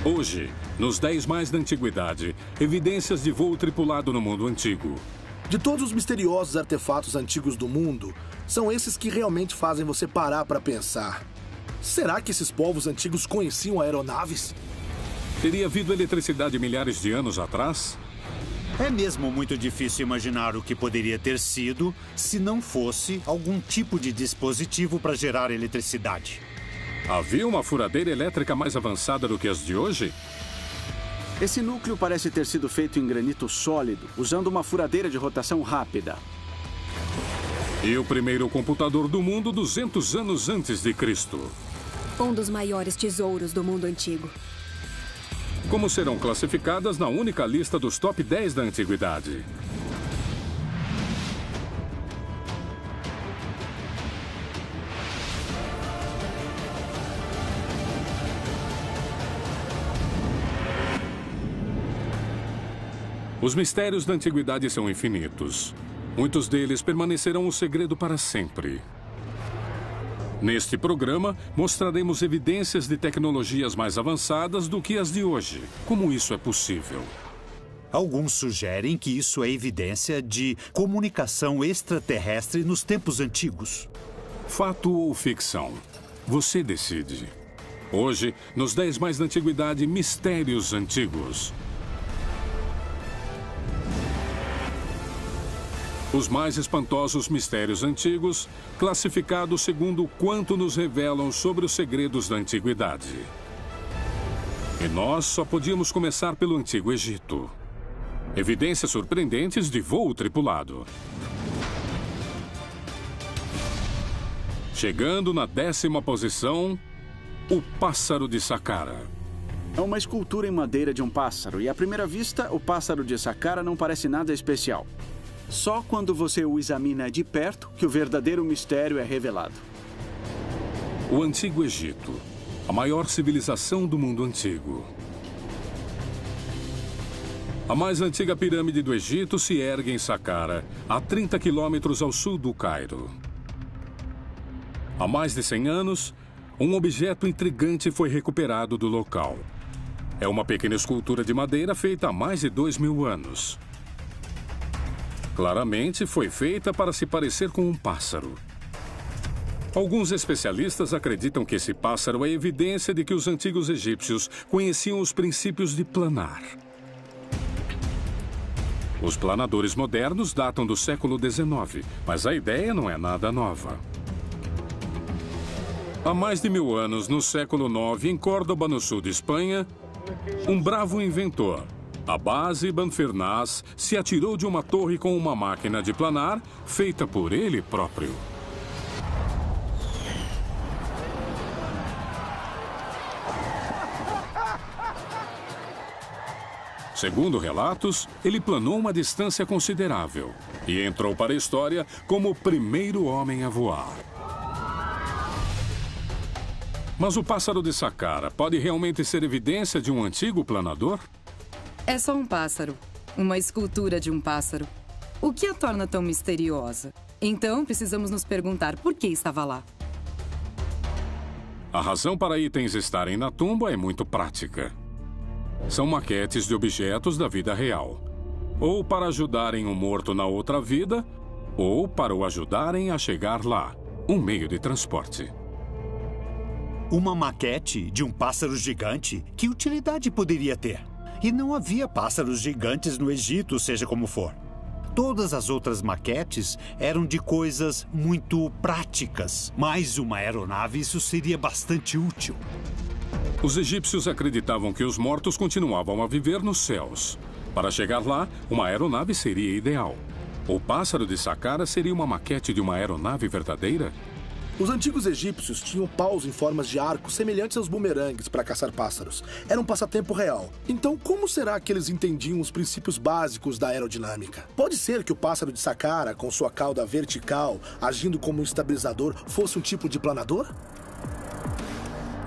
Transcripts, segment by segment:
Hoje, nos 10 mais da antiguidade, evidências de voo tripulado no mundo antigo. De todos os misteriosos artefatos antigos do mundo, são esses que realmente fazem você parar para pensar. Será que esses povos antigos conheciam aeronaves? Teria havido eletricidade milhares de anos atrás? É mesmo muito difícil imaginar o que poderia ter sido se não fosse algum tipo de dispositivo para gerar eletricidade. Havia uma furadeira elétrica mais avançada do que as de hoje? Esse núcleo parece ter sido feito em granito sólido, usando uma furadeira de rotação rápida. E o primeiro computador do mundo 200 anos antes de Cristo. Um dos maiores tesouros do mundo antigo. Como serão classificadas na única lista dos top 10 da antiguidade. Os mistérios da antiguidade são infinitos. Muitos deles permanecerão um segredo para sempre. Neste programa, mostraremos evidências de tecnologias mais avançadas do que as de hoje. Como isso é possível? Alguns sugerem que isso é evidência de comunicação extraterrestre nos tempos antigos. Fato ou ficção? Você decide. Hoje, nos 10 mais da antiguidade, mistérios antigos. Os mais espantosos mistérios antigos, classificados segundo o quanto nos revelam sobre os segredos da antiguidade. E nós só podíamos começar pelo Antigo Egito. Evidências surpreendentes de voo tripulado. Chegando na 10ª posição, o pássaro de Saqqara. É uma escultura em madeira de um pássaro, e à primeira vista, o pássaro de Saqqara não parece nada especial. Só quando você o examina de perto que o verdadeiro mistério é revelado. O Antigo Egito, a maior civilização do mundo antigo. A mais antiga pirâmide do Egito se ergue em Saqqara, a 30 quilômetros ao sul do Cairo. Há mais de 100 anos, um objeto intrigante foi recuperado do local. É uma pequena escultura de madeira feita há mais de 2.000 anos. Claramente foi feita para se parecer com um pássaro. Alguns especialistas acreditam que esse pássaro é evidência de que os antigos egípcios conheciam os princípios de planar. Os planadores modernos datam do século XIX, mas a ideia não é nada nova. Há mais de 1000 anos, no século IX, em Córdoba, no sul de Espanha, um bravo inventor, Abbas ibn Firnas, se atirou de uma torre com uma máquina de planar feita por ele próprio. Segundo relatos, ele planou uma distância considerável e entrou para a história como o primeiro homem a voar. Mas o pássaro de Saqqara pode realmente ser evidência de um antigo planador? É só um pássaro. Uma escultura de um pássaro. O que a torna tão misteriosa? Então, precisamos nos perguntar por que estava lá. A razão para itens estarem na tumba é muito prática. São maquetes de objetos da vida real. Ou para ajudarem um morto na outra vida, ou para o ajudarem a chegar lá. Um meio de transporte. Uma maquete de um pássaro gigante? Que utilidade poderia ter? E não havia pássaros gigantes no Egito, seja como for. Todas as outras maquetes eram de coisas muito práticas. Mas uma aeronave, isso seria bastante útil. Os egípcios acreditavam que os mortos continuavam a viver nos céus. Para chegar lá, uma aeronave seria ideal. O pássaro de Saqqara seria uma maquete de uma aeronave verdadeira? Os antigos egípcios tinham paus em formas de arco semelhantes aos bumerangues para caçar pássaros. Era um passatempo real. Então, como será que eles entendiam os princípios básicos da aerodinâmica? Pode ser que o pássaro de Saqqara, com sua cauda vertical, agindo como um estabilizador, fosse um tipo de planador?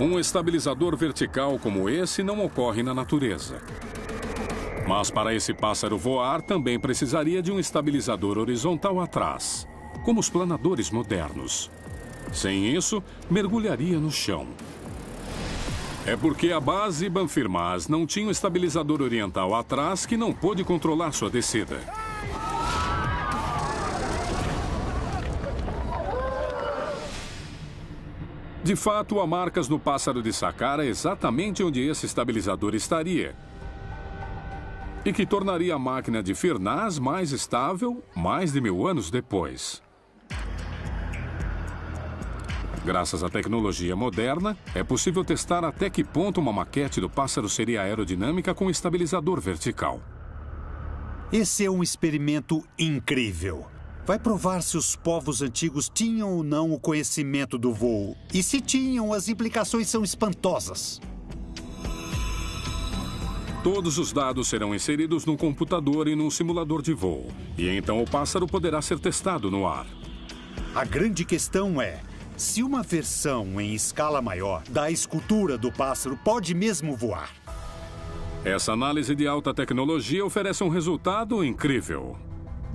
Um estabilizador vertical como esse não ocorre na natureza. Mas para esse pássaro voar, também precisaria de um estabilizador horizontal atrás, como os planadores modernos. Sem isso, mergulharia no chão. É porque a base Banfirmaz não tinha um estabilizador oriental atrás que não pôde controlar sua descida. De fato, há marcas no pássaro de Saqqara exatamente onde esse estabilizador estaria. E que tornaria a máquina de Firnaz mais estável mais de 1000 anos depois. Graças à tecnologia moderna, é possível testar até que ponto uma maquete do pássaro seria aerodinâmica com estabilizador vertical. Esse é um experimento incrível. Vai provar se os povos antigos tinham ou não o conhecimento do voo. E se tinham, as implicações são espantosas. Todos os dados serão inseridos num computador e num simulador de voo. E então o pássaro poderá ser testado no ar. A grande questão é, se uma versão em escala maior da escultura do pássaro pode mesmo voar. Essa análise de alta tecnologia oferece um resultado incrível.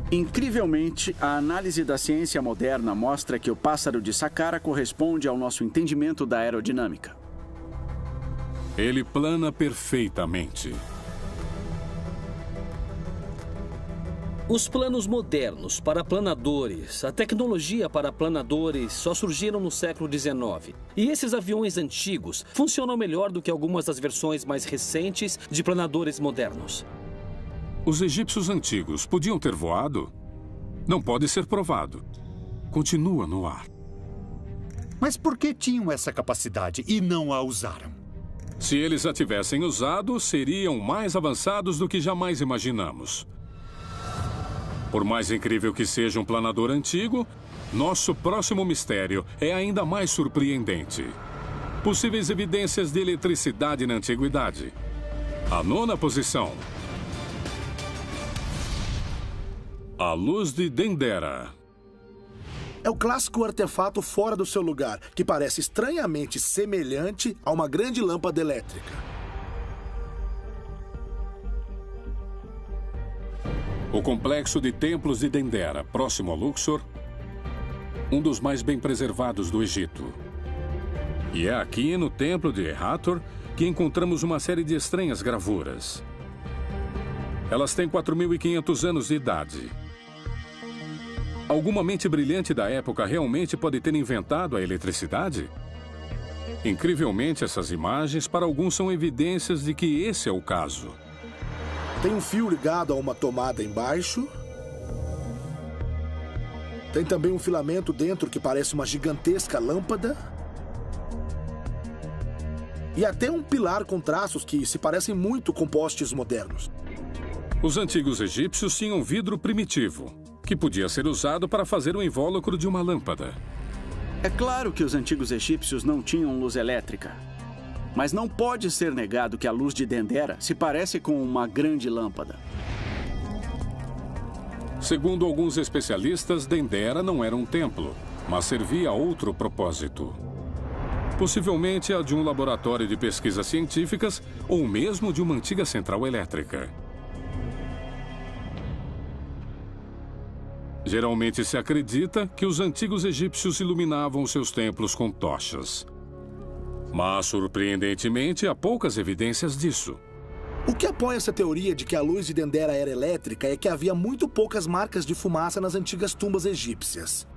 Incrivelmente, a análise da ciência moderna mostra que o pássaro de Saqqara corresponde ao nosso entendimento da aerodinâmica. Ele plana perfeitamente. Os planos modernos para planadores, a tecnologia para planadores só surgiram no século XIX. E esses aviões antigos funcionam melhor do que algumas das versões mais recentes de planadores modernos. Os egípcios antigos podiam ter voado? Não pode ser provado. Continua no ar. Mas por que tinham essa capacidade e não a usaram? Se eles a tivessem usado, seriam mais avançados do que jamais imaginamos. Por mais incrível que seja um planador antigo, nosso próximo mistério é ainda mais surpreendente. Possíveis evidências de eletricidade na antiguidade. A 9ª posição. A luz de Dendera. É o clássico artefato fora do seu lugar, que parece estranhamente semelhante a uma grande lâmpada elétrica. O complexo de templos de Dendera, próximo a Luxor, um dos mais bem preservados do Egito. E é aqui, no templo de Hathor, que encontramos uma série de estranhas gravuras. Elas têm 4.500 anos de idade. Alguma mente brilhante da época realmente pode ter inventado a eletricidade? Incrivelmente, essas imagens para alguns são evidências de que esse é o caso. Tem um fio ligado a uma tomada embaixo. Tem também um filamento dentro que parece uma gigantesca lâmpada. E até um pilar com traços que se parecem muito com postes modernos. Os antigos egípcios tinham vidro primitivo, que podia ser usado para fazer o invólucro de uma lâmpada. É claro que os antigos egípcios não tinham luz elétrica. Mas não pode ser negado que a luz de Dendera se parece com uma grande lâmpada. Segundo alguns especialistas, Dendera não era um templo, mas servia a outro propósito. Possivelmente a de um laboratório de pesquisas científicas ou mesmo de uma antiga central elétrica. Geralmente se acredita que os antigos egípcios iluminavam seus templos com tochas. Mas, surpreendentemente, há poucas evidências disso. O que apoia essa teoria de que a luz de Dendera era elétrica é que havia muito poucas marcas de fumaça nas antigas tumbas egípcias.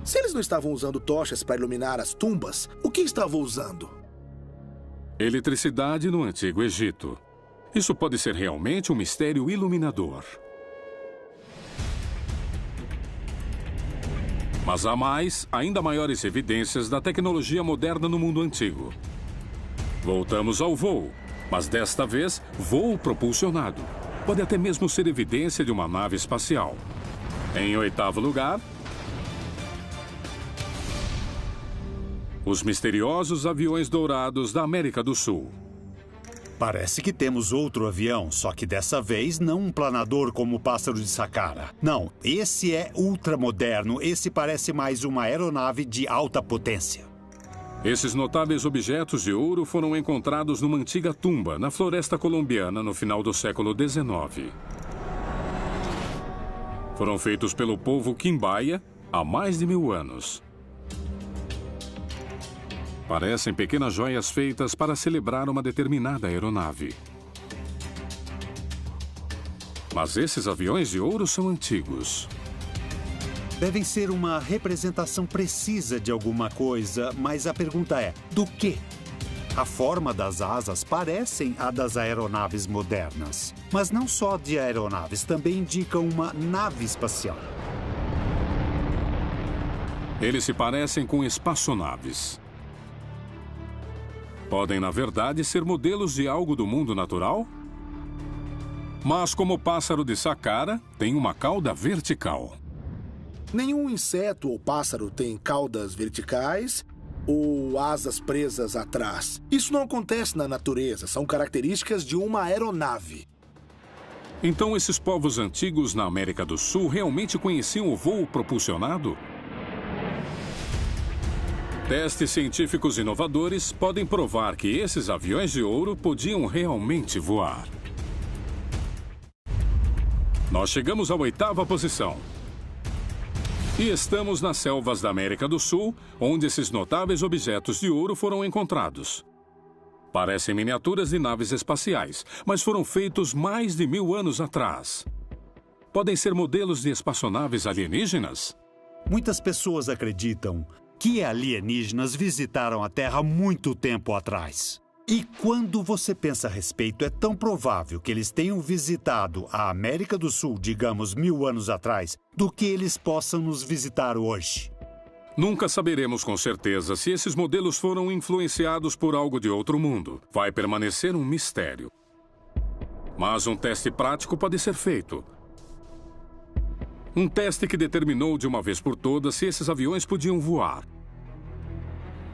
Se eles não estavam usando tochas para iluminar as tumbas, o que estavam usando? Eletricidade no Antigo Egito. Isso pode ser realmente um mistério iluminador. Mas há ainda maiores evidências da tecnologia moderna no mundo antigo. Voltamos ao voo, mas desta vez, voo propulsionado. Pode até mesmo ser evidência de uma nave espacial. Em 8º lugar, os misteriosos aviões dourados da América do Sul. Parece que temos outro avião, só que dessa vez não um planador como o pássaro de Saqqara. Não, esse é ultramoderno. Esse parece mais uma aeronave de alta potência. Esses notáveis objetos de ouro foram encontrados numa antiga tumba na floresta colombiana no final do século XIX. Foram feitos pelo povo Quimbaya há mais de 1000 anos. parecem pequenas joias feitas para celebrar uma determinada aeronave. Mas esses aviões de ouro são antigos. Devem ser uma representação precisa de alguma coisa, mas a pergunta é, do quê? A forma das asas parecem a das aeronaves modernas. Mas não só de aeronaves, também indicam uma nave espacial. Eles se parecem com espaçonaves. Podem, na verdade, ser modelos de algo do mundo natural? Mas, como o pássaro de Saqqara, tem uma cauda vertical. Nenhum inseto ou pássaro tem caudas verticais ou asas presas atrás. Isso não acontece na natureza, são características de uma aeronave. Então, esses povos antigos na América do Sul realmente conheciam o voo propulsionado? Testes científicos inovadores podem provar que esses aviões de ouro podiam realmente voar. Nós chegamos à 8ª posição. E estamos nas selvas da América do Sul, onde esses notáveis objetos de ouro foram encontrados. Parecem miniaturas de naves espaciais, mas foram feitos mais de 1000 anos atrás. Podem ser modelos de espaçonaves alienígenas? Muitas pessoas acreditam que alienígenas visitaram a Terra muito tempo atrás. E quando você pensa a respeito, é tão provável que eles tenham visitado a América do Sul, digamos, 1000 anos atrás, do que eles possam nos visitar hoje. Nunca saberemos com certeza se esses modelos foram influenciados por algo de outro mundo. Vai permanecer um mistério. Mas um teste prático pode ser feito. Um teste que determinou de uma vez por todas se esses aviões podiam voar.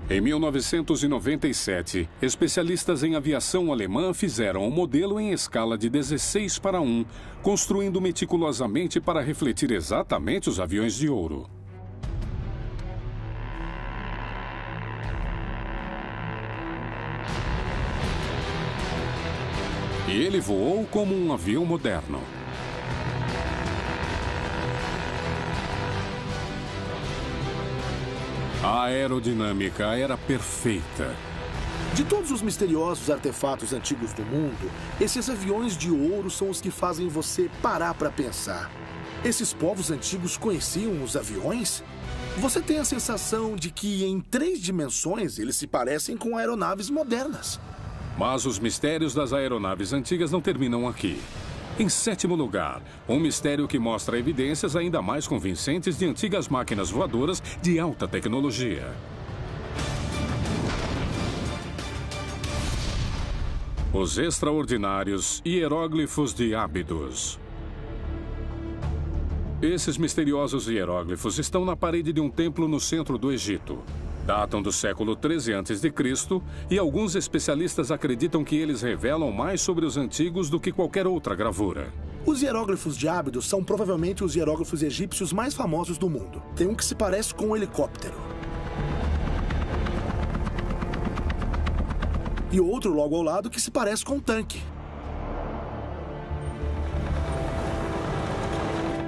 Em 1997, especialistas em aviação alemã fizeram um modelo em escala de 16:1, construindo meticulosamente para refletir exatamente os aviões de ouro. E ele voou como um avião moderno. A aerodinâmica era perfeita. De todos os misteriosos artefatos antigos do mundo, esses aviões de ouro são os que fazem você parar para pensar. Esses povos antigos conheciam os aviões? Você tem a sensação de que, em 3 dimensões, eles se parecem com aeronaves modernas. Mas os mistérios das aeronaves antigas não terminam aqui. Em 7º lugar, um mistério que mostra evidências ainda mais convincentes de antigas máquinas voadoras de alta tecnologia. Os extraordinários hieróglifos de Ábidos. Esses misteriosos hieróglifos estão na parede de um templo no centro do Egito. Datam do século 13 a.C. e alguns especialistas acreditam que eles revelam mais sobre os antigos do que qualquer outra gravura. Os hieróglifos de Ábidos são provavelmente os hieróglifos egípcios mais famosos do mundo. Tem um que se parece com um helicóptero. E outro logo ao lado que se parece com um tanque.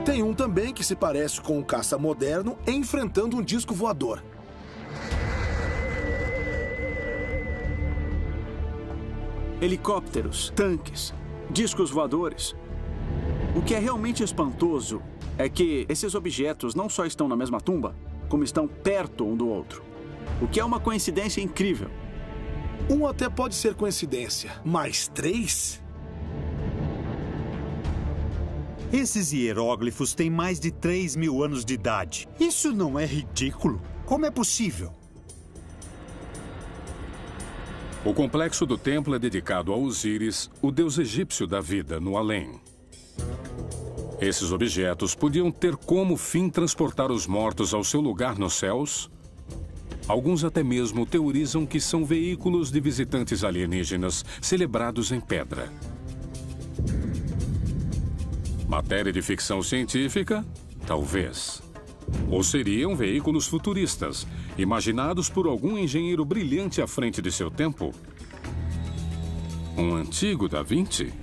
Tem um também que se parece com um caça moderno enfrentando um disco voador. Helicópteros, tanques, discos voadores. O que é realmente espantoso é que esses objetos não só estão na mesma tumba, como estão perto um do outro. O que é uma coincidência incrível. Um até pode ser coincidência, mas 3? Esses hieróglifos têm mais de 3.000 anos de idade. Isso não é ridículo? Como é possível? O complexo do templo é dedicado a Osíris, o deus egípcio da vida no além. Esses objetos podiam ter como fim transportar os mortos ao seu lugar nos céus? Alguns até mesmo teorizam que são veículos de visitantes alienígenas celebrados em pedra. Matéria de ficção científica? Talvez. Ou seriam veículos futuristas, imaginados por algum engenheiro brilhante à frente de seu tempo? Um antigo Da Vinci?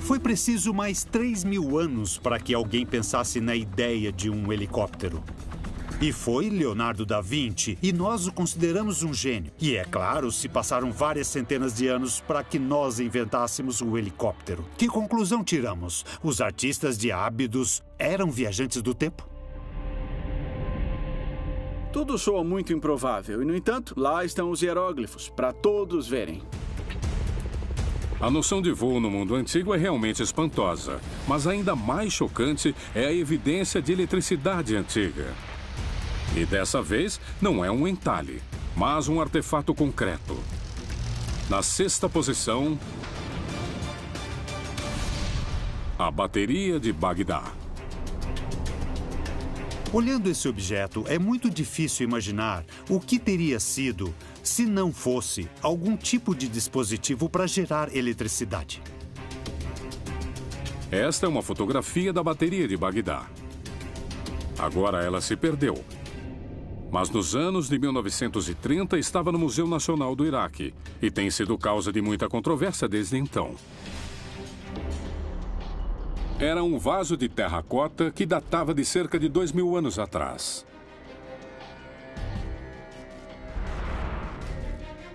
Foi preciso mais 3.000 anos para que alguém pensasse na ideia de um helicóptero. E foi Leonardo da Vinci, e nós o consideramos um gênio. E é claro, se passaram várias centenas de anos para que nós inventássemos o helicóptero. Que conclusão tiramos? Os artistas de Ábidos eram viajantes do tempo? Tudo soa muito improvável, e no entanto, lá estão os hieróglifos, para todos verem. A noção de voo no mundo antigo é realmente espantosa, mas ainda mais chocante é a evidência de eletricidade antiga. E dessa vez, não é um entalhe, mas um artefato concreto. Na sexta posição, a bateria de Bagdá. Olhando esse objeto, é muito difícil imaginar o que teria sido se não fosse algum tipo de dispositivo para gerar eletricidade. Esta é uma fotografia da bateria de Bagdá. Agora ela se perdeu. Mas nos anos de 1930 estava no Museu Nacional do Iraque e tem sido causa de muita controvérsia desde então. Era um vaso de terracota que datava de cerca de 2.000 anos atrás.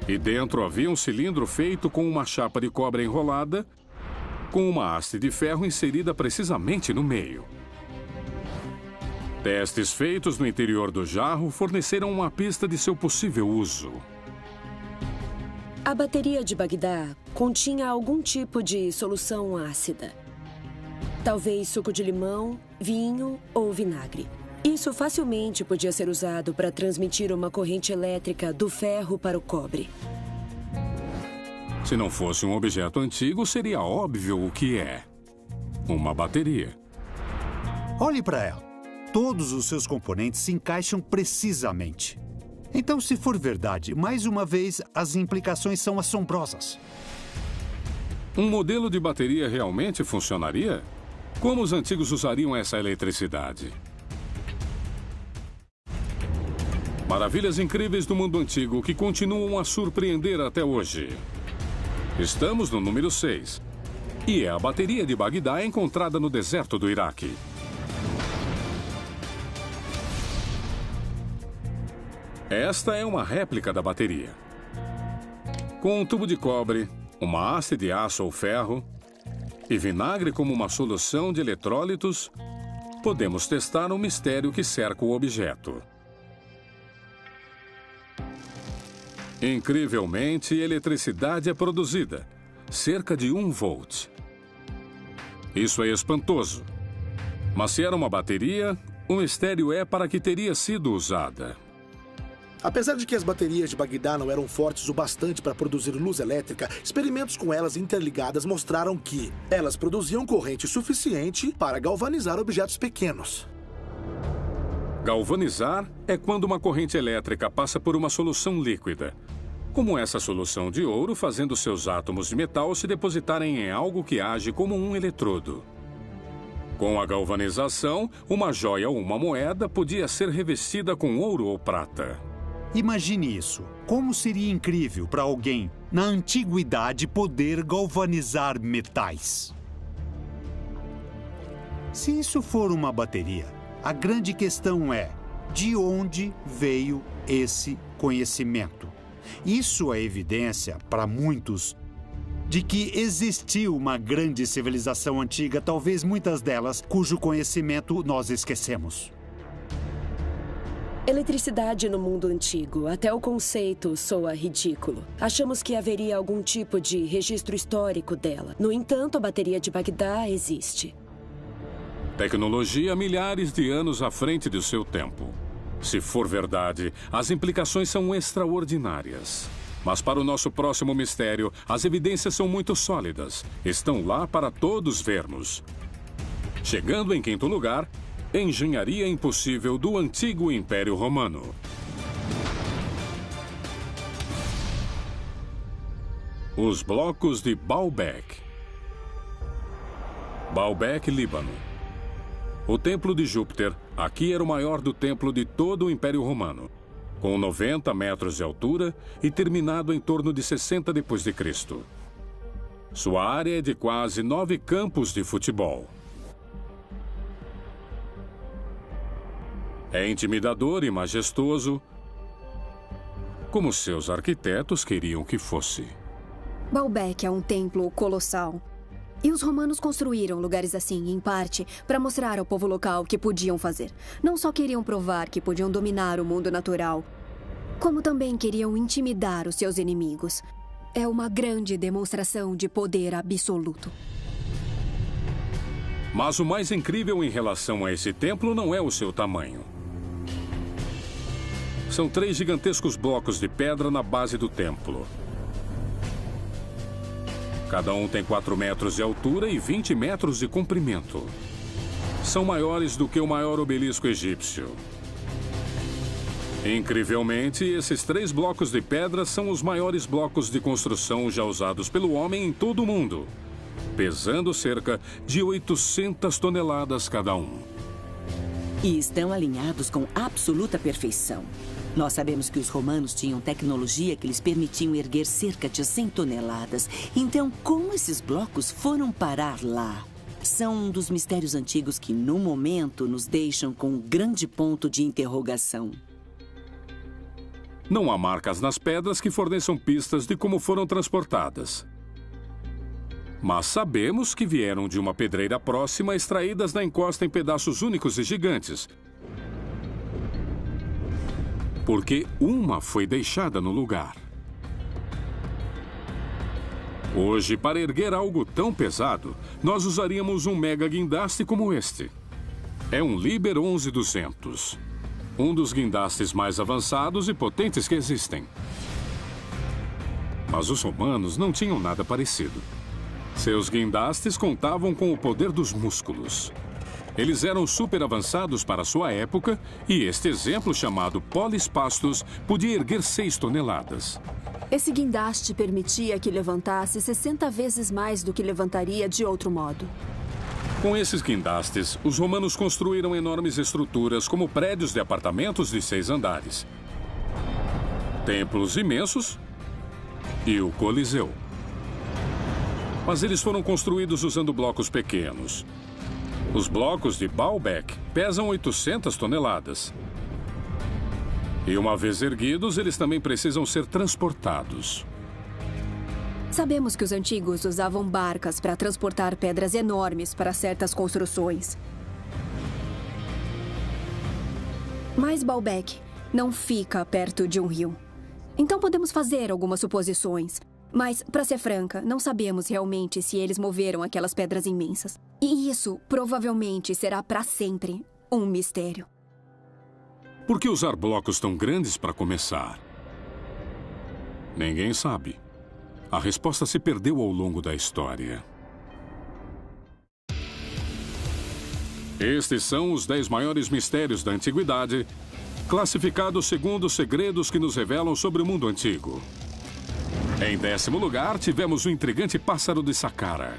E dentro havia um cilindro feito com uma chapa de cobre enrolada, com uma haste de ferro inserida precisamente no meio. Testes feitos no interior do jarro forneceram uma pista de seu possível uso. A bateria de Bagdá continha algum tipo de solução ácida. Talvez suco de limão, vinho ou vinagre. Isso facilmente podia ser usado para transmitir uma corrente elétrica do ferro para o cobre. Se não fosse um objeto antigo, seria óbvio o que é. Uma bateria. Olhe para ela. Todos os seus componentes se encaixam precisamente. Então, se for verdade, mais uma vez, as implicações são assombrosas. Um modelo de bateria realmente funcionaria? Como os antigos usariam essa eletricidade? Maravilhas incríveis do mundo antigo que continuam a surpreender até hoje. Estamos no número 6. E é a bateria de Bagdá encontrada no deserto do Iraque. Esta é uma réplica da bateria. Com um tubo de cobre, uma haste de aço ou ferro e vinagre como uma solução de eletrólitos, podemos testar o mistério que cerca o objeto. Incrivelmente, eletricidade é produzida, cerca de 1 volt. Isso é espantoso. Mas se era uma bateria, o mistério é para que teria sido usada. Apesar de que as baterias de Bagdá não eram fortes o bastante para produzir luz elétrica, experimentos com elas interligadas mostraram que elas produziam corrente suficiente para galvanizar objetos pequenos. Galvanizar é quando uma corrente elétrica passa por uma solução líquida, como essa solução de ouro, fazendo seus átomos de metal se depositarem em algo que age como um eletrodo. Com a galvanização, uma joia ou uma moeda podia ser revestida com ouro ou prata. Imagine isso. Como seria incrível para alguém, na antiguidade, poder galvanizar metais? Se isso for uma bateria, a grande questão é: de onde veio esse conhecimento? Isso é evidência, para muitos, de que existiu uma grande civilização antiga, talvez muitas delas, cujo conhecimento nós esquecemos. Eletricidade no mundo antigo. Até o conceito soa ridículo. Achamos que haveria algum tipo de registro histórico dela. No entanto, a bateria de Bagdá existe. Tecnologia milhares de anos à frente do seu tempo. Se for verdade, as implicações são extraordinárias. Mas para o nosso próximo mistério, as evidências são muito sólidas. Estão lá para todos vermos. Chegando em quinto lugar, engenharia impossível do antigo Império Romano. Os blocos de Baalbek. Baalbek, Líbano. O Templo de Júpiter aqui era o maior do templo de todo o Império Romano, com 90 metros de altura e terminado em torno de 60 d.C. Sua área é de quase 9 campos de futebol. É intimidador e majestoso, como seus arquitetos queriam que fosse. Baalbek é um templo colossal. E os romanos construíram lugares assim, em parte, para mostrar ao povo local o que podiam fazer. Não só queriam provar que podiam dominar o mundo natural, como também queriam intimidar os seus inimigos. É uma grande demonstração de poder absoluto. Mas o mais incrível em relação a esse templo não é o seu tamanho. São 3 gigantescos blocos de pedra na base do templo. Cada um tem 4 metros de altura e 20 metros de comprimento. São maiores do que o maior obelisco egípcio. Incrivelmente, esses 3 blocos de pedra são os maiores blocos de construção já usados pelo homem em todo o mundo, pesando cerca de 800 toneladas cada um. E estão alinhados com absoluta perfeição. Nós sabemos que os romanos tinham tecnologia que lhes permitiam erguer cerca de 100 toneladas. Então, como esses blocos foram parar lá? São um dos mistérios antigos que, no momento, nos deixam com um grande ponto de interrogação. Não há marcas nas pedras que forneçam pistas de como foram transportadas. Mas sabemos que vieram de uma pedreira próxima, extraídas da encosta em pedaços únicos e gigantes. Porque uma foi deixada no lugar. Hoje, para erguer algo tão pesado, nós usaríamos um mega guindaste como este. É um Liber 11200. Um dos guindastes mais avançados e potentes que existem. Mas os romanos não tinham nada parecido. Seus guindastes contavam com o poder dos músculos. Eles eram super avançados para sua época e este exemplo, chamado polispastos, podia erguer 6 toneladas. Esse guindaste permitia que levantasse 60 vezes mais do que levantaria de outro modo. Com esses guindastes, os romanos construíram enormes estruturas como prédios de apartamentos de 6 andares, templos imensos e o Coliseu. Mas eles foram construídos usando blocos pequenos. Os blocos de Baalbek pesam 800 toneladas. E uma vez erguidos, eles também precisam ser transportados. Sabemos que os antigos usavam barcas para transportar pedras enormes para certas construções. Mas Baalbek não fica perto de um rio. Então podemos fazer algumas suposições. Mas, para ser franca, não sabemos realmente se eles moveram aquelas pedras imensas. E isso provavelmente será para sempre um mistério. Por que usar blocos tão grandes para começar? Ninguém sabe. A resposta se perdeu ao longo da história. Estes são os 10 maiores mistérios da antiguidade, classificados segundo os segredos que nos revelam sobre o mundo antigo. Em 10º lugar, tivemos o intrigante pássaro de Saqqara.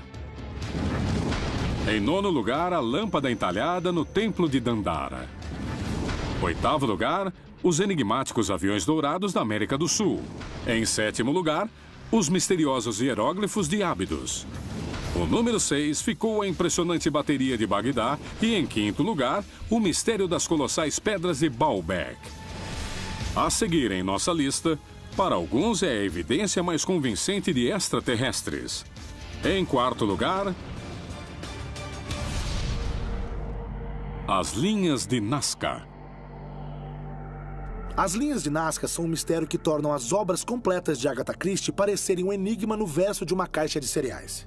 Em 9º lugar, a lâmpada entalhada no templo de Dandara. 8º lugar, os enigmáticos aviões dourados da América do Sul. Em 7º lugar, os misteriosos hieróglifos de Ábidos. O número 6 ficou a impressionante bateria de Bagdá e, em 5º lugar, o mistério das colossais pedras de Baalbek. A seguir em nossa lista, para alguns é a evidência mais convincente de extraterrestres. Em 4º lugar, as linhas de Nazca. As linhas de Nazca são um mistério que tornam as obras completas de Agatha Christie parecerem um enigma no verso de uma caixa de cereais.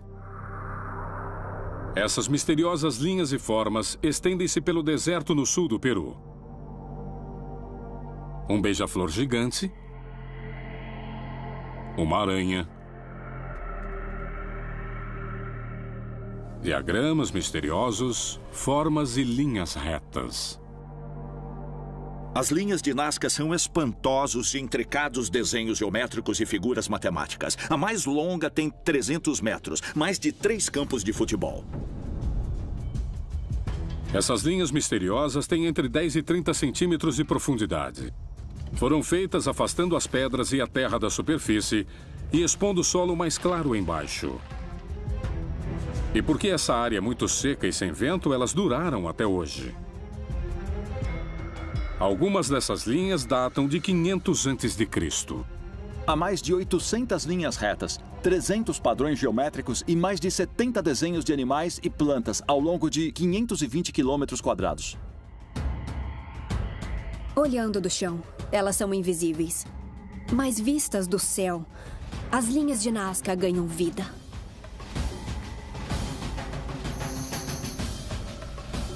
Essas misteriosas linhas e formas estendem-se pelo deserto no sul do Peru. Um beija-flor gigante, uma aranha, diagramas misteriosos, formas e linhas retas. As linhas de Nazca são espantosos e intricados desenhos geométricos e figuras matemáticas. A mais longa tem 300 metros, mais de 3 campos de futebol. Essas linhas misteriosas têm entre 10 e 30 centímetros de profundidade. Foram feitas afastando as pedras e a terra da superfície e expondo o solo mais claro embaixo. E porque essa área é muito seca e sem vento, elas duraram até hoje. Algumas dessas linhas datam de 500 a.C. Há mais de 800 linhas retas, 300 padrões geométricos e mais de 70 desenhos de animais e plantas ao longo de 520 quilômetros quadrados. Olhando do chão, elas são invisíveis. Mas vistas do céu, as linhas de Nazca ganham vida.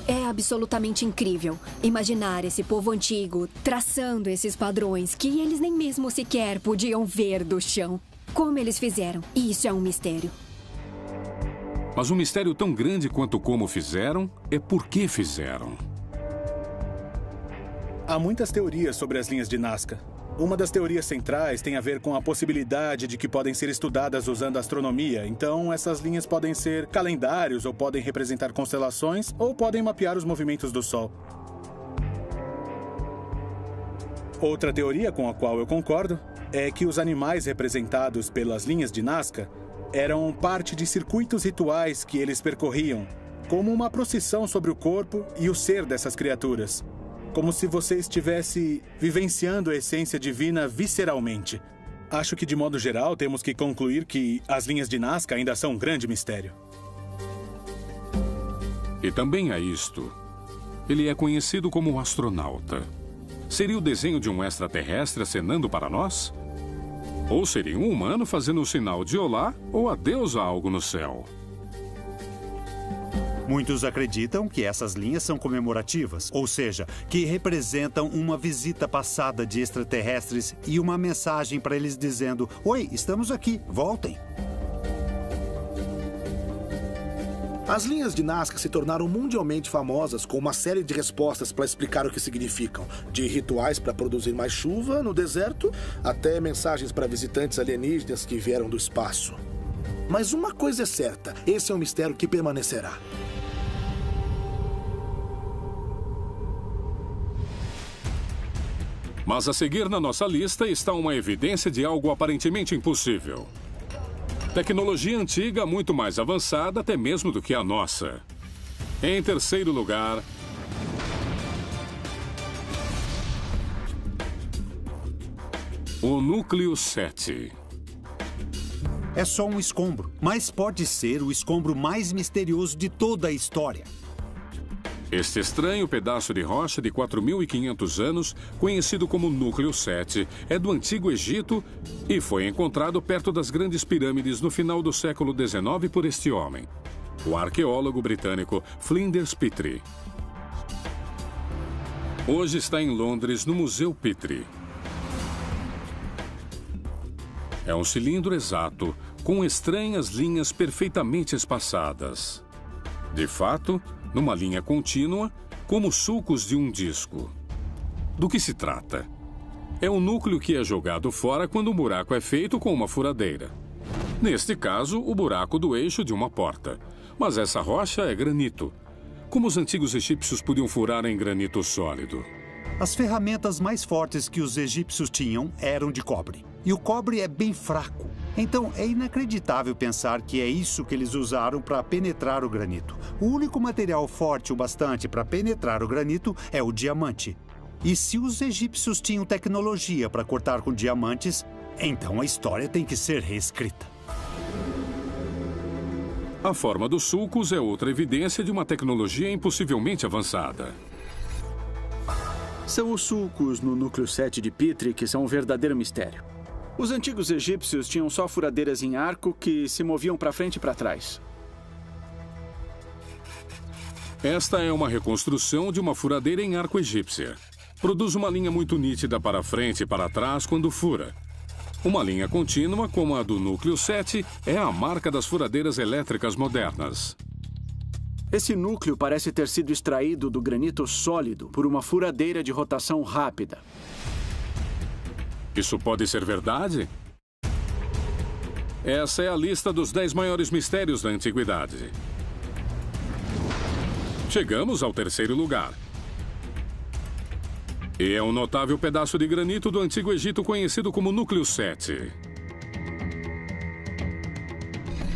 É absolutamente incrível imaginar esse povo antigo traçando esses padrões que eles nem mesmo sequer podiam ver do chão. Como eles fizeram? Isso é um mistério. Mas um mistério tão grande quanto como fizeram é por que fizeram. Há muitas teorias sobre as linhas de Nazca. Uma das teorias centrais tem a ver com a possibilidade de que podem ser estudadas usando a astronomia. Então, essas linhas podem ser calendários, ou podem representar constelações, ou podem mapear os movimentos do Sol. Outra teoria com a qual eu concordo é que os animais representados pelas linhas de Nazca eram parte de circuitos rituais que eles percorriam, como uma procissão sobre o corpo e o ser dessas criaturas. Como se você estivesse vivenciando a essência divina visceralmente. Acho que, de modo geral, temos que concluir que as linhas de Nazca ainda são um grande mistério. E também há isto. Ele é conhecido como o astronauta. Seria o desenho de um extraterrestre acenando para nós? Ou seria um humano fazendo o sinal de olá ou adeus a algo no céu? Muitos acreditam que essas linhas são comemorativas, ou seja, que representam uma visita passada de extraterrestres e uma mensagem para eles dizendo: "Oi, estamos aqui, voltem." As linhas de Nazca se tornaram mundialmente famosas com uma série de respostas para explicar o que significam, de rituais para produzir mais chuva no deserto, até mensagens para visitantes alienígenas que vieram do espaço. Mas uma coisa é certa, esse é um mistério que permanecerá. Mas a seguir na nossa lista está uma evidência de algo aparentemente impossível. Tecnologia antiga muito mais avançada até mesmo do que a nossa. Em terceiro lugar, o núcleo 7. É só um escombro, mas pode ser o escombro mais misterioso de toda a história. Este estranho pedaço de rocha de 4.500 anos, conhecido como Núcleo 7, é do Antigo Egito e foi encontrado perto das grandes pirâmides no final do século XIX por este homem, o arqueólogo britânico Flinders Petrie. Hoje está em Londres, no Museu Petrie. É um cilindro exato, com estranhas linhas perfeitamente espaçadas. De fato, numa linha contínua, como sulcos de um disco. Do que se trata? É um núcleo que é jogado fora quando um buraco é feito com uma furadeira. Neste caso, o buraco do eixo de uma porta. Mas essa rocha é granito. Como os antigos egípcios podiam furar em granito sólido? As ferramentas mais fortes que os egípcios tinham eram de cobre. E o cobre é bem fraco. Então, é inacreditável pensar que é isso que eles usaram para penetrar o granito. O único material forte o bastante para penetrar o granito é o diamante. E se os egípcios tinham tecnologia para cortar com diamantes, então a história tem que ser reescrita. A forma dos sulcos é outra evidência de uma tecnologia impossivelmente avançada. São os sulcos no núcleo 7 de Petrie que são um verdadeiro mistério. Os antigos egípcios tinham só furadeiras em arco que se moviam para frente e para trás. Esta é uma reconstrução de uma furadeira em arco egípcia. Produz uma linha muito nítida para frente e para trás quando fura. Uma linha contínua, como a do núcleo 7, é a marca das furadeiras elétricas modernas. Esse núcleo parece ter sido extraído do granito sólido por uma furadeira de rotação rápida. Isso pode ser verdade? Essa é a lista dos 10 maiores mistérios da antiguidade. Chegamos ao terceiro lugar. E é um notável pedaço de granito do Antigo Egito conhecido como Núcleo 7.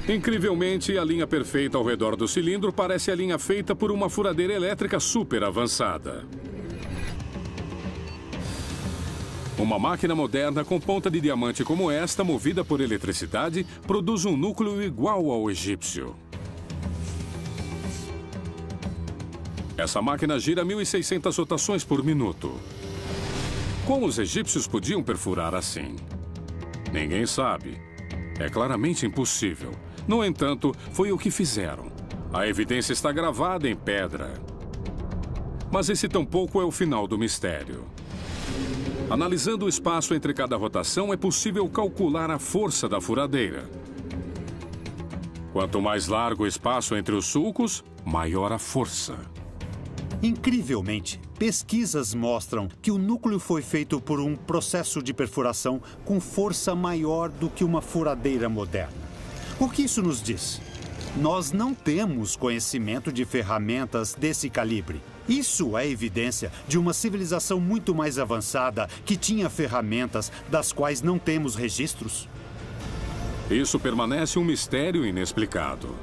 Incrivelmente, a linha perfeita ao redor do cilindro parece a linha feita por uma furadeira elétrica super avançada. Uma máquina moderna com ponta de diamante como esta, movida por eletricidade, produz um núcleo igual ao egípcio. Essa máquina gira 1.600 rotações por minuto. Como os egípcios podiam perfurar assim? Ninguém sabe. É claramente impossível. No entanto, foi o que fizeram. A evidência está gravada em pedra. Mas esse tampouco é o final do mistério. Analisando o espaço entre cada rotação, é possível calcular a força da furadeira. Quanto mais largo o espaço entre os sulcos, maior a força. Incrivelmente, pesquisas mostram que o núcleo foi feito por um processo de perfuração com força maior do que uma furadeira moderna. O que isso nos diz? Nós não temos conhecimento de ferramentas desse calibre. Isso é evidência de uma civilização muito mais avançada que tinha ferramentas das quais não temos registros. Isso permanece um mistério inexplicado.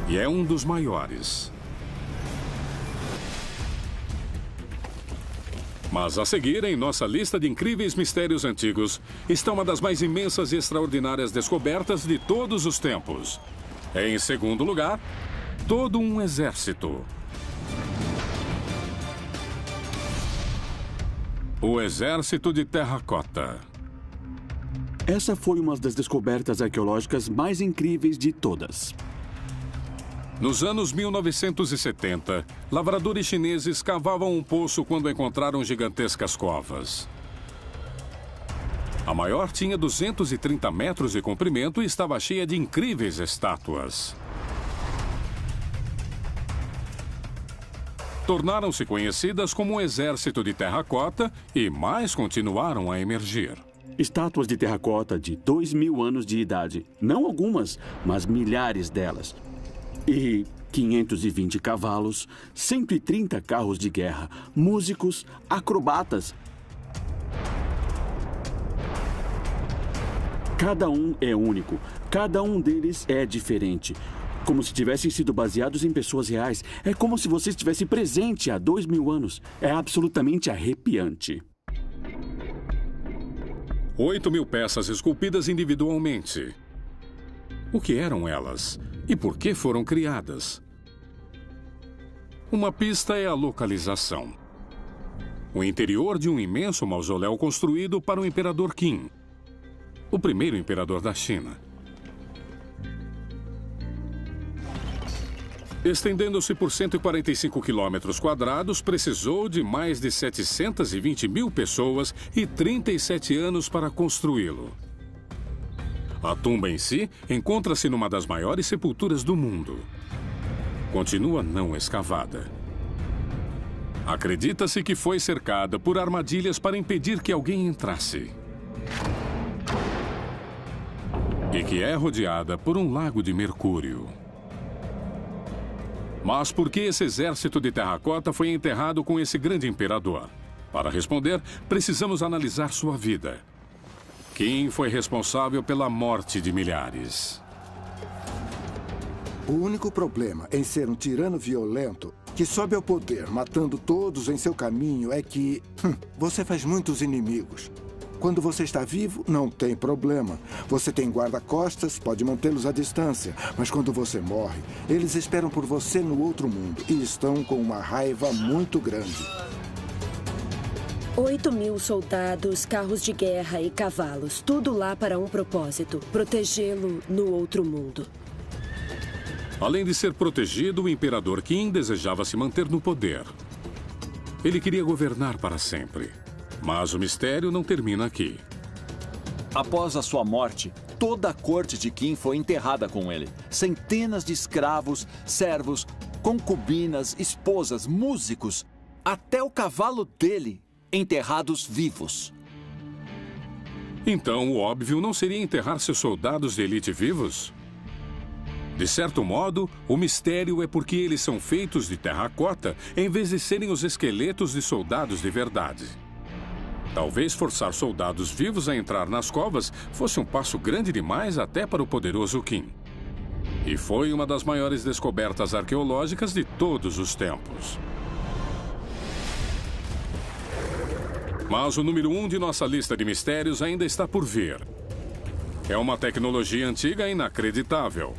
E é um dos maiores. Mas a seguir, em nossa lista de incríveis mistérios antigos, está uma das mais imensas e extraordinárias descobertas de todos os tempos. Em segundo lugar, todo um exército. O Exército de Terracota. Essa foi uma das descobertas arqueológicas mais incríveis de todas. Nos anos 1970, lavradores chineses cavavam um poço quando encontraram gigantescas covas. A maior tinha 230 metros de comprimento e estava cheia de incríveis estátuas. Tornaram-se conhecidas como o Exército de Terracota e mais continuaram a emergir. Estátuas de terracota de 2.000 anos de idade. Não algumas, mas milhares delas. E 520 cavalos, 130 carros de guerra, músicos, acrobatas. Cada um é único, cada um deles é diferente. Como se tivessem sido baseados em pessoas reais. É como se você estivesse presente há 2.000 anos. É absolutamente arrepiante. 8.000 peças esculpidas individualmente. O que eram elas? E por que foram criadas? Uma pista é a localização. O interior de um imenso mausoléu construído para o Imperador Qin, o primeiro imperador da China. Estendendo-se por 145 quilômetros quadrados, precisou de mais de 720 mil pessoas e 37 anos para construí-lo. A tumba em si encontra-se numa das maiores sepulturas do mundo. Continua não escavada. Acredita-se que foi cercada por armadilhas para impedir que alguém entrasse. E que é rodeada por um lago de mercúrio. Mas por que esse exército de terracota foi enterrado com esse grande imperador? Para responder, precisamos analisar sua vida. Qin foi responsável pela morte de milhares. O único problema em ser um tirano violento que sobe ao poder matando todos em seu caminho é que você faz muitos inimigos. Quando você está vivo, não tem problema. Você tem guarda-costas, pode mantê-los à distância. Mas quando você morre, eles esperam por você no outro mundo e estão com uma raiva muito grande. 8.000 soldados, carros de guerra e cavalos. Tudo lá para um propósito: protegê-lo no outro mundo. Além de ser protegido, o Imperador Qin desejava se manter no poder. Ele queria governar para sempre. Mas o mistério não termina aqui. Após a sua morte, toda a corte de Qin foi enterrada com ele. Centenas de escravos, servos, concubinas, esposas, músicos, até o cavalo dele, enterrados vivos. Então, o óbvio não seria enterrar seus soldados de elite vivos? De certo modo, o mistério é porque eles são feitos de terracota em vez de serem os esqueletos de soldados de verdade. Talvez forçar soldados vivos a entrar nas covas fosse um passo grande demais até para o poderoso Qin. E foi uma das maiores descobertas arqueológicas de todos os tempos. Mas o número 1 de nossa lista de mistérios ainda está por vir. É uma tecnologia antiga e inacreditável.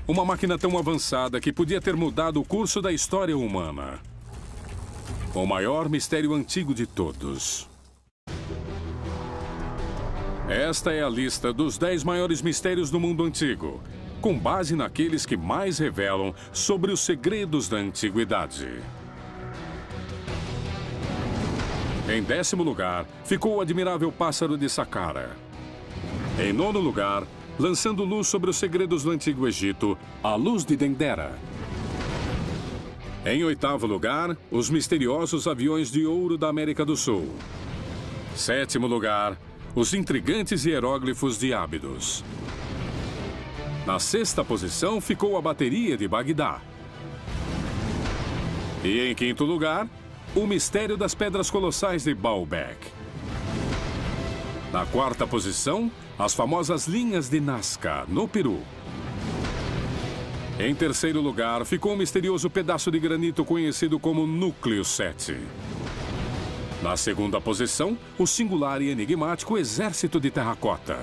Uma máquina tão avançada que podia ter mudado o curso da história humana. O maior mistério antigo de todos. Esta é a lista dos 10 maiores mistérios do mundo antigo, com base naqueles que mais revelam sobre os segredos da antiguidade. Em 10º lugar, ficou o admirável pássaro de Saqqara. Em 9º lugar, lançando luz sobre os segredos do Antigo Egito, a luz de Dendera. Em 8º lugar, os misteriosos aviões de ouro da América do Sul. 7º lugar, os intrigantes hieróglifos de Ábidos. Na 6ª posição ficou a bateria de Bagdá. E em 5º lugar, o mistério das pedras colossais de Baalbek. Na 4ª posição, as famosas linhas de Nazca, no Peru. Em 3º lugar, ficou o misterioso pedaço de granito conhecido como Núcleo 7. Na 2ª posição, o singular e enigmático Exército de Terracota.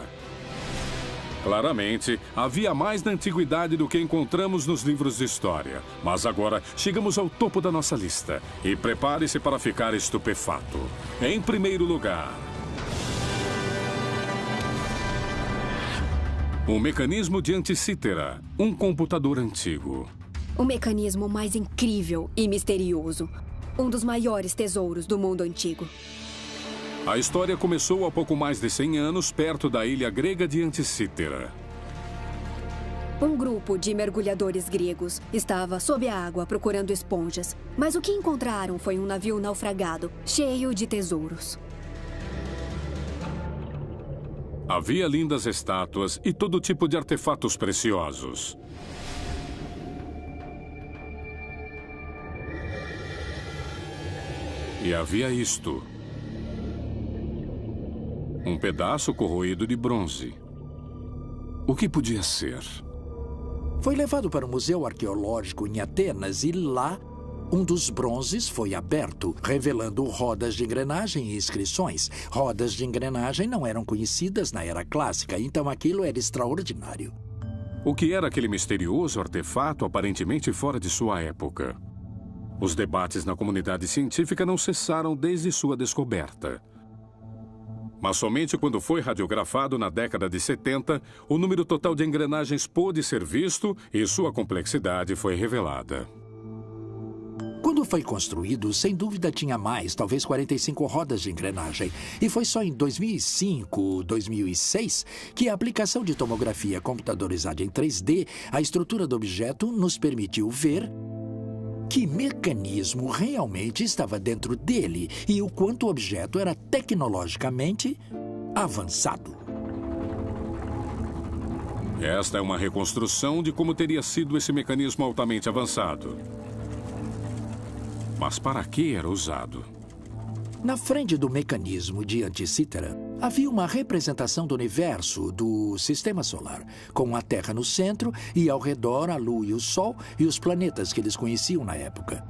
Claramente, havia mais na antiguidade do que encontramos nos livros de história. Mas agora, chegamos ao topo da nossa lista. E prepare-se para ficar estupefato. Em 1º lugar, o mecanismo de Anticítera, um computador antigo. O mecanismo mais incrível e misterioso. Um dos maiores tesouros do mundo antigo. A história começou há pouco mais de 100 anos, perto da ilha grega de Anticítera. Um grupo de mergulhadores gregos estava sob a água procurando esponjas. Mas o que encontraram foi um navio naufragado, cheio de tesouros. Havia lindas estátuas e todo tipo de artefatos preciosos. E havia isto. Um pedaço corroído de bronze. O que podia ser? Foi levado para o Museu Arqueológico em Atenas e lá, um dos bronzes foi aberto, revelando rodas de engrenagem e inscrições. Rodas de engrenagem não eram conhecidas na Era Clássica, então aquilo era extraordinário. O que era aquele misterioso artefato aparentemente fora de sua época? Os debates na comunidade científica não cessaram desde sua descoberta. Mas somente quando foi radiografado na década de 70, o número total de engrenagens pôde ser visto e sua complexidade foi revelada. Quando foi construído, sem dúvida tinha mais, talvez 45 rodas de engrenagem. E foi só em 2005, 2006, que a aplicação de tomografia computadorizada em 3D, a estrutura do objeto, nos permitiu ver que mecanismo realmente estava dentro dele e o quanto o objeto era tecnologicamente avançado. Esta é uma reconstrução de como teria sido esse mecanismo altamente avançado. Mas para que era usado? Na frente do mecanismo de Anticítera, havia uma representação do universo, do Sistema Solar, com a Terra no centro e ao redor a Lua e o Sol e os planetas que eles conheciam na época.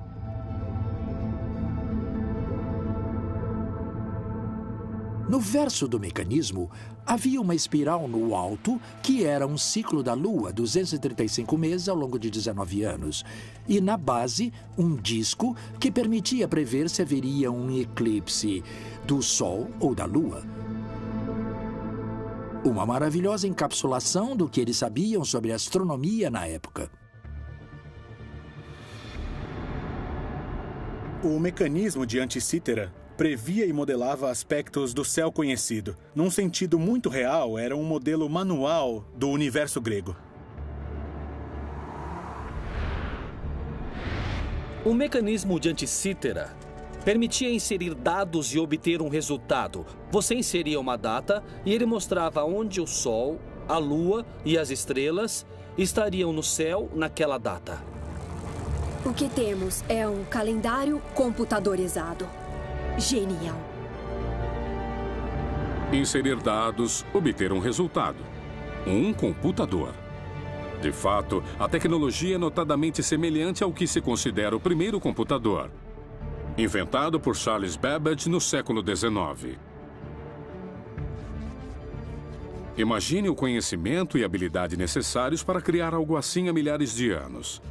No verso do mecanismo, havia uma espiral no alto, que era um ciclo da Lua, 235 meses ao longo de 19 anos. E na base, um disco que permitia prever se haveria um eclipse do Sol ou da Lua. Uma maravilhosa encapsulação do que eles sabiam sobre astronomia na época. O mecanismo de Anticítera previa e modelava aspectos do céu conhecido. Num sentido muito real, era um modelo manual do universo grego. O mecanismo de Anticítera permitia inserir dados e obter um resultado. Você inseria uma data e ele mostrava onde o Sol, a Lua e as estrelas estariam no céu naquela data. O que temos é um calendário computadorizado. Genial. Inserir dados, obter um resultado. Um computador. De fato, a tecnologia é notadamente semelhante ao que se considera o primeiro computador. inventado por Charles Babbage no século XIX. Imagine o conhecimento e habilidade necessários para criar algo assim há milhares de anos.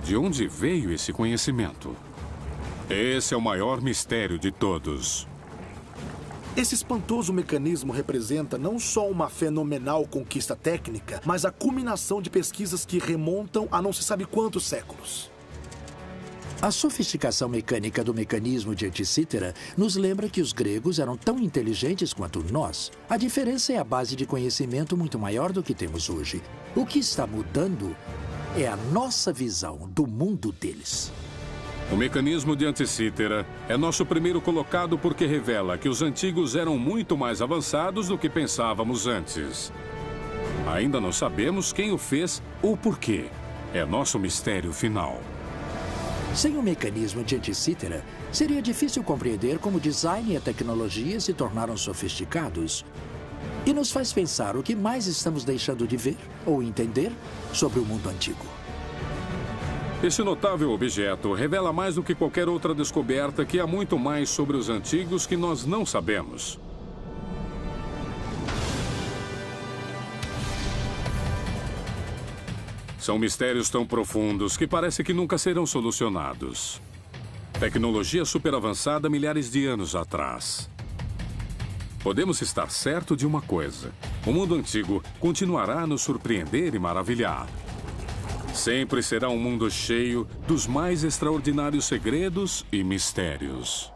De onde veio esse conhecimento? Esse é o maior mistério de todos. Esse espantoso mecanismo representa não só uma fenomenal conquista técnica, mas a culminação de pesquisas que remontam a não se sabe quantos séculos. A sofisticação mecânica do mecanismo de Anticítera nos lembra que os gregos eram tão inteligentes quanto nós. A diferença é a base de conhecimento muito maior do que temos hoje. O que está mudando é a nossa visão do mundo deles. O mecanismo de Anticítera é nosso primeiro colocado porque revela que os antigos eram muito mais avançados do que pensávamos antes. Ainda não sabemos quem o fez ou por quê. É nosso mistério final. Sem o mecanismo de Anticítera, seria difícil compreender como o design e a tecnologia se tornaram sofisticados. E nos faz pensar o que mais estamos deixando de ver ou entender sobre o mundo antigo. Esse notável objeto revela mais do que qualquer outra descoberta que há muito mais sobre os antigos que nós não sabemos. São mistérios tão profundos que parece que nunca serão solucionados. Tecnologia super avançada milhares de anos atrás. Podemos estar certo de uma coisa: o mundo antigo continuará a nos surpreender e maravilhar. Sempre será um mundo cheio dos mais extraordinários segredos e mistérios.